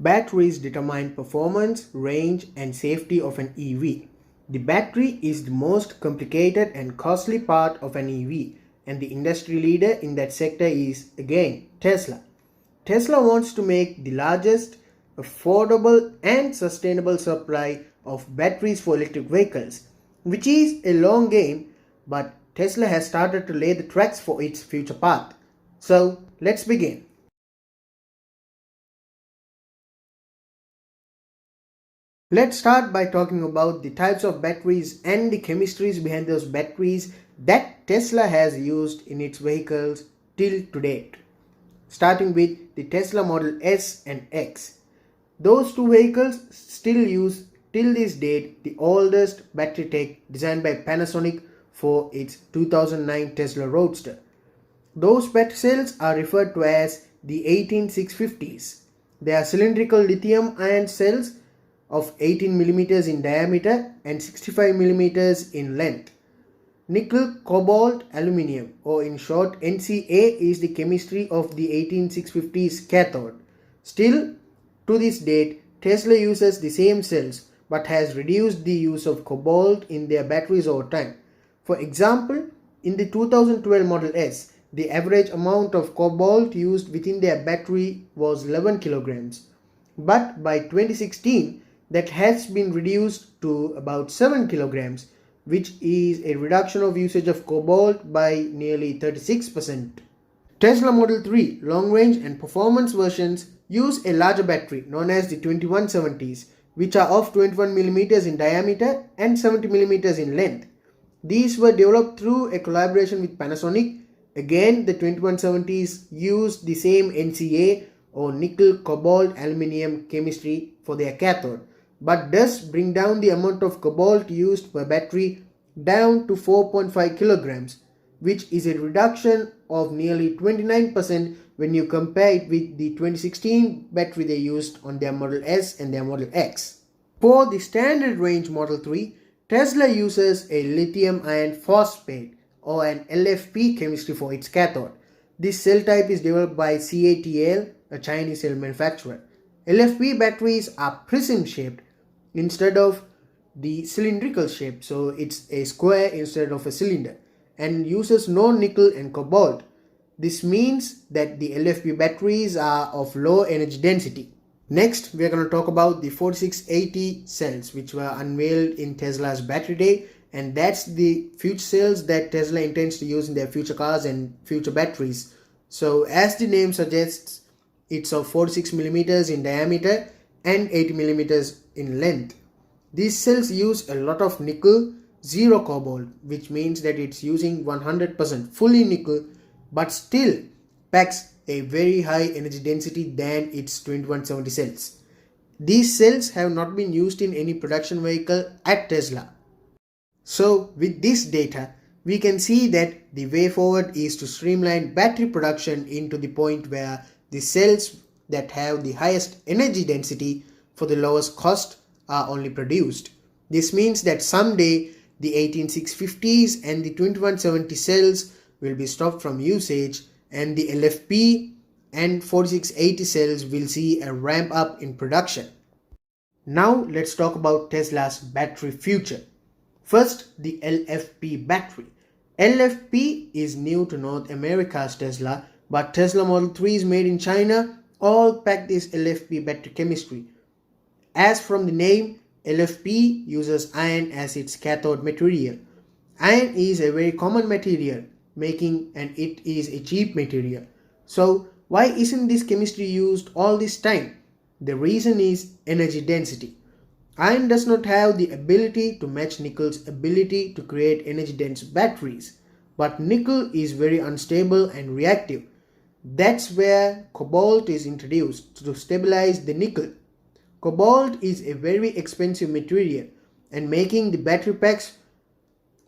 Batteries determine performance, range, and safety of an EV. The battery is the most complicated and costly part of an EV, and the industry leader in that sector is, again, Tesla. Tesla wants to make the largest, affordable, and sustainable supply of batteries for electric vehicles, which is a long game, but Tesla has started to lay the tracks for its future path. So, let's begin. Let's start by talking about the types of batteries and the chemistries behind those batteries that Tesla has used in its vehicles till to date. Starting with the Tesla Model S and X. Those two vehicles still use till this date the oldest battery tech designed by Panasonic for its 2009 Tesla Roadster. Those battery cells are referred to as the 18650s. They are cylindrical lithium ion cells of 18 mm in diameter and 65 mm in length. Nickel, cobalt, aluminium, or in short NCA, is the chemistry of the 18650's cathode. Still, to this date, Tesla uses the same cells but has reduced the use of cobalt in their batteries over time. For example, in the 2012 Model S, the average amount of cobalt used within their battery was 11 kilograms. But by 2016, that has been reduced to about 7 kilograms, which is a reduction of usage of cobalt by nearly 36%. Tesla Model 3 long range and performance versions use a larger battery known as the 2170s, which are of 21 mm in diameter and 70 mm in length. These were developed through a collaboration with Panasonic. Again, the 2170s use the same NCA or nickel, cobalt, aluminium chemistry for their cathode, but does bring down the amount of cobalt used per battery down to 4.5 kilograms, which is a reduction of nearly 29% when you compare it with the 2016 battery they used on their Model S and their Model X. For the standard range Model 3, Tesla uses a lithium iron phosphate or an LFP chemistry for its cathode. This cell type is developed by CATL, a Chinese cell manufacturer. LFP batteries are prism shaped instead of the cylindrical shape, so it's a square instead of a cylinder, and uses no nickel and cobalt. This means that the LFP batteries are of low energy density. Next, we are going to talk about the 4680 cells, which were unveiled in Tesla's Battery Day, and that's the future cells that Tesla intends to use in their future cars and future batteries. So as the name suggests, it's of 46 mm in diameter and 80 mm in length. These cells use a lot of nickel, zero cobalt, which means that it's using 100% fully nickel, but still packs a very high energy density than its 2170 cells. These cells have not been used in any production vehicle at Tesla. So with this data, we can see that the way forward is to streamline battery production into the point where the cells that have the highest energy density for the lowest cost are only produced. This means that someday the 18650s and the 2170 cells will be stopped from usage, and the LFP and 4680 cells will see a ramp up in production. Now let's talk about Tesla's battery future. First, the LFP battery. LFP is new to North America's Tesla, but Tesla Model 3 is made in China all pack this LFP battery chemistry. As from the name, LFP uses iron as its cathode material. Iron is a very common material, and it is a cheap material. So why isn't this chemistry used all this time? The reason is energy density. Iron does not have the ability to match nickel's ability to create energy dense batteries, but nickel is very unstable and reactive. That's where cobalt is introduced to stabilize the nickel. Cobalt is a very expensive material, and making the battery packs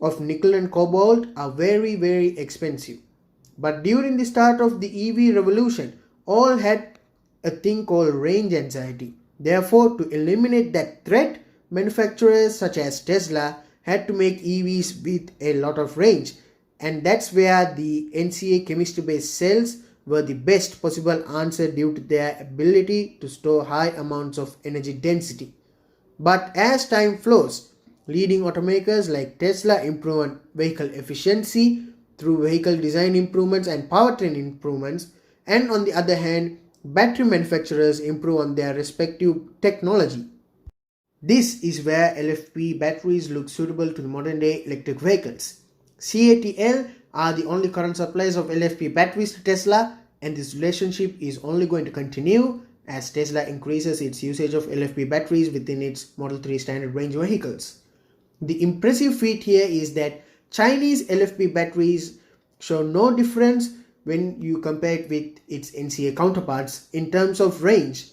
of nickel and cobalt are very expensive. But during the start of the EV revolution, all had a thing called range anxiety. Therefore, to eliminate that threat, manufacturers such as Tesla had to make EVs with a lot of range, and that's where the NCA chemistry based cells were the best possible answer due to their ability to store high amounts of energy density. But as time flows, leading automakers like Tesla improve on vehicle efficiency through vehicle design improvements and powertrain improvements, and on the other hand, battery manufacturers improve on their respective technology. This is where LFP batteries look suitable to the modern day electric vehicles. CATL are the only current suppliers of LFP batteries to Tesla, and this relationship is only going to continue as Tesla increases its usage of LFP batteries within its Model 3 standard range vehicles. The impressive feat here is that Chinese LFP batteries show no difference when you compare it with its NCA counterparts in terms of range.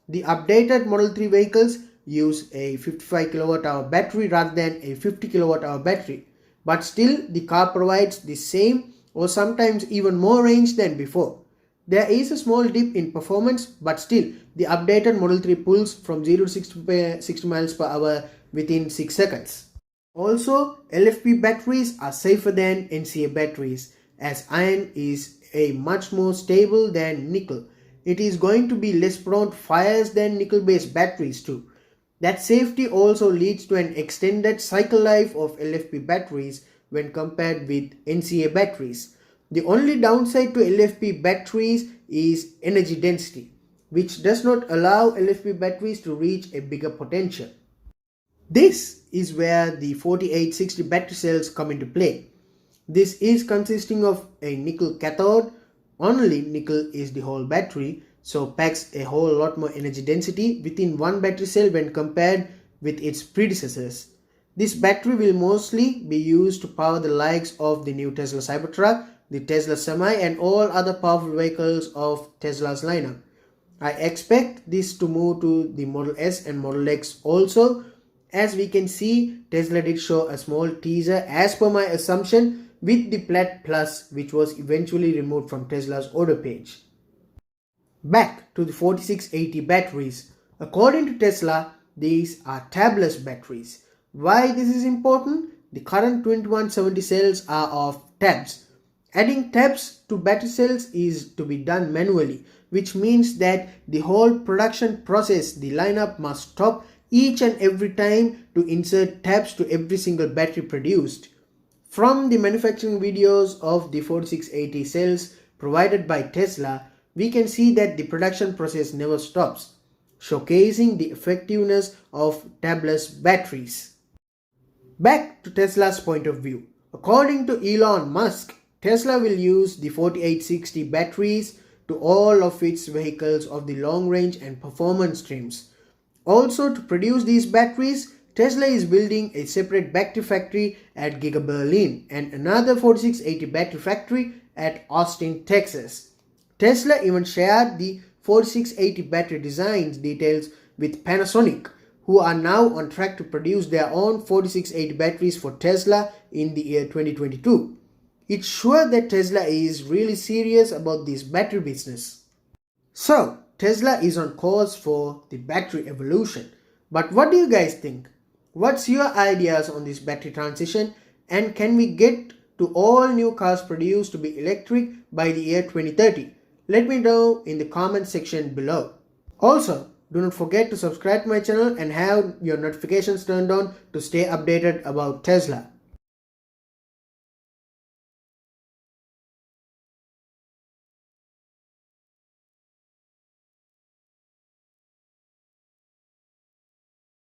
The updated Model 3 vehicles use a 55 kWh battery rather than a 50 kWh battery, but still the car provides the same or sometimes even more range than before. There is a small dip in performance, but still the updated Model 3 pulls from 0 to 60 miles per hour within 6 seconds. Also, LFP batteries are safer than NCA batteries as iron is a much more stable than nickel. It is going to be less prone to fires than nickel-based batteries too. That safety also leads to an extended cycle life of LFP batteries when compared with NCA batteries. The only downside to LFP batteries is energy density, which does not allow LFP batteries to reach a bigger potential. This is where the 4860 battery cells come into play. This is consisting of a nickel cathode. Only nickel is the whole battery, so packs a whole lot more energy density within one battery cell when compared with its predecessors. This battery will mostly be used to power the likes of the new Tesla Cybertruck, the Tesla Semi and all other powerful vehicles of Tesla's lineup. I expect this to move to the Model S and Model X also. As we can see, Tesla did show a small teaser as per my assumption with the Plaid Plus, which was eventually removed from Tesla's order page. Back to the 4680 batteries. According to Tesla, these are tabless batteries. Why this is important? The current 2170 cells are of tabs. Adding tabs to battery cells is to be done manually, which means that the whole production process, the lineup must stop each and every time to insert tabs to every single battery produced. From the manufacturing videos of the 4680 cells provided by Tesla, we can see that the production process never stops, showcasing the effectiveness of tabless batteries. Back to Tesla's point of view. According to Elon Musk, Tesla will use the 4860 batteries to all of its vehicles of the long range and performance streams. Also, to produce these batteries, Tesla is building a separate battery factory at Giga Berlin and another 4680 battery factory at Austin, Texas. Tesla even shared the 4680 battery designs details with Panasonic, who are now on track to produce their own 4680 batteries for Tesla in the year 2022. It's sure that Tesla is really serious about this battery business. So, Tesla is on course for the battery evolution. But what do you guys think? What's your ideas on this battery transition, and can we get to all new cars produced to be electric by the year 2030? Let me know in the comment section below. Also, do not forget to subscribe to my channel and have your notifications turned on to stay updated about Tesla.